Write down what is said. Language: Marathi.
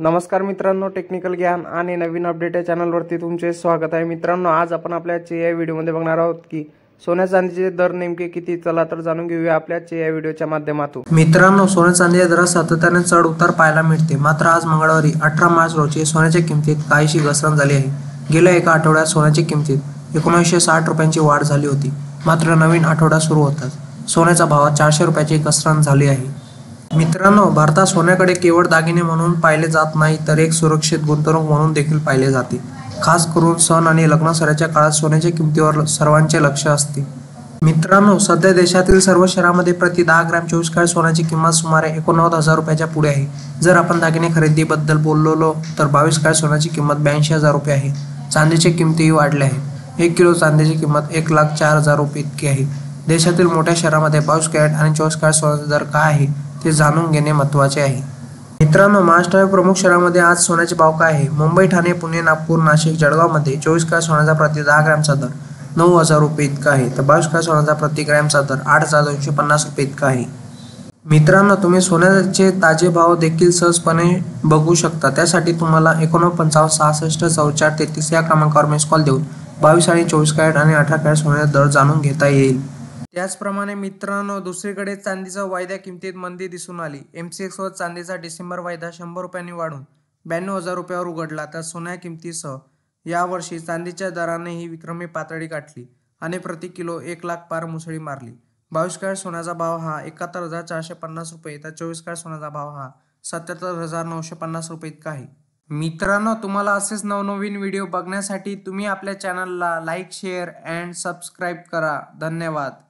नमस्कार मित्रांनो, टेक्निकल ज्ञान आणि नवीन अपडेट या चॅनलवरती तुमचे स्वागत आहे। मित्रांनो, आज आपण आपल्याच्या या व्हिडिओमध्ये बघणार आहोत की सोन्या चांदीचे दर नेमके किती, चला तर जाणून घेऊया आपल्याच्या या व्हिडिओच्या माध्यमातून। मित्रांनो, सोन्या चांदीच्या दरात सातत्याने चढ उतार पाहायला मिळते। मात्र आज मंगळवारी 18 मार्च रोजी सोन्याच्या किमतीत काहीशी घसरण झाली आहे। गेल्या एका आठवड्यात सोन्याच्या किमतीत 1960 रुपयांची वाढ झाली होती। मात्र नवीन आठवडा सुरू होताच सोन्याच्या भावात 400 रुपयाची घसरण झाली आहे। मित्रांनो, भारतात सोन्याकडे केवळ दागिने म्हणून पाहिले जात नाही, तर एक सुरक्षित गुंतवणूक म्हणून देखील पाहिले जाते। खास करून सण आणि लग्न सणाच्या काळात सोन्याच्या किमतीवर सर्वांचे लक्ष असते। मित्रांनो, सध्या देशातील सर्व शहरांमध्ये प्रति 10 ग्रॅम 24 कॅरेट सोन्याची किंमत सुमारे 89,000 रुपयाच्या पुढे आहे। जर आपण दागिने खरेदीबद्दल बोललो तर 22 कॅरेट सोन्याची किंमत 82,000 रुपये आहे। चांदीची किमतीही वाढल्या आहेत। 1 किलो चांदीची किंमत 1,04,000 रुपये इतकी आहे। देशातील मोठ्या शहरांमध्ये 22 कॅरेट आणि 24 कॅरेट सोन्याचा दर काय आहे ते जाणून घेणे महत्त्वाचे आहे। मित्रांनो, महाराष्ट्रातील प्रमुख शहरांमध्ये आज सोन्याचे भाव काय आहे? मुंबई, ठाणे, पुणे, नागपूर, नाशिक, जळगावमध्ये 24 कॅरेट सोन्याचा प्रति 10 ग्रॅमचा दर 9,000 रुपये इतका आहे, तर 22 कॅरेट सोन्याचा प्रति ग्रॅमचा दर 8,250 रुपये इतका आहे। मित्रांनो, तुम्ही सोन्याचे ताजे भाव देखील सहजपणे बघू शकता। त्यासाठी तुम्हाला 49 66 44 33 या क्रमांकावर मिस कॉल देऊन 22 आणि 24 कॅरेट आणि 18 कॅरेट सोन्याचा दर जाणून घेता येईल। त्याचप्रमाणे मित्रांनो, दुसरीकडे चांदीच्या वायद्या किमतीत मंदी दिसून आली। MCX वर चांदीचा डिसेंबर वायदा 100 रुपयांनी वाढून 92,000 रुपयावर उघडला, तर सोन्या किमतीसह यावर्षी चांदीच्या दरानेही विक्रमी पातळी गाठली आणि प्रति किलो 1 लाख पार मुसळी मारली। 22 कॅरेट सोन्याचा भाव हा 71,450 रुपये, तर 24 कॅरेट सोन्याचा भाव हा 77,950 रुपये इतका आहे। मित्रांनो, तुम्हाला असेच नवनवीन व्हिडिओ बघण्यासाठी तुम्ही आपल्या चॅनलला लाईक, शेअर अँड सबस्क्राईब करा। धन्यवाद।